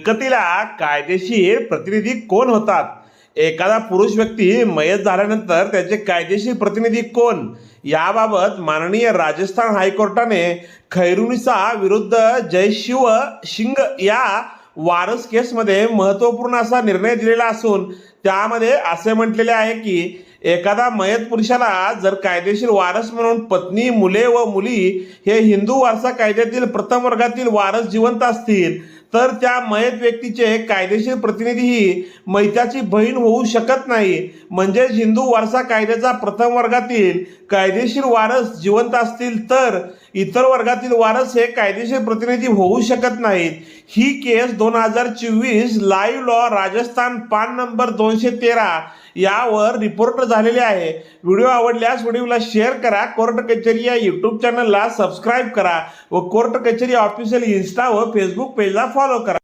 मिळकतीला कायदेशीर प्रतिनिधी कोण होतात? एखादा पुरुष व्यक्ती मयत झाल्यानंतर त्याचे कायदेशीर प्रतिनिधी कोण? याबाबत माननीय राजस्थान हायकोर्टाने खैरुनिसा विरुद्ध जयशिव सिंग या वारस केसमध्ये महत्त्वपूर्ण असा निर्णय दिलेला असून त्यामध्ये असे म्हटलेले आहे की एखादा मयत पुरुषाला जर कायदेशीर वारस म्हणून पत्नी, मुले व मुली हे हिंदू वारसा कायद्यातील प्रथम वर्गातील वारस जिवंत असतील तर त्या मयत व्यक्तीचे कायदेशीर प्रतिनिधी ही मैताची बहीण होऊ शकत नाही. म्हणजेच हिंदू वारसा कायद्याचा प्रथम वर्गातील कायदेशीर वारस जिवंत असतील तर इतर वर्गातील वारस हे कायदेशीर प्रतिनिधी होऊ शकत नाहीत. ही केस 2024 लाईव्ह लॉ राजस्थान पान नंबर 213 यावर रिपोर्ट झालेले आहे. व्हिडिओ आवडल्यास व्हिडिओला शेअर करा, कोर्ट कचेरी या यूट्यूब चॅनलला सबस्क्राईब करा व कोर्ट कचेरी ऑफिशियल इंस्टा व फेसबुक पेजला फॉलो करा.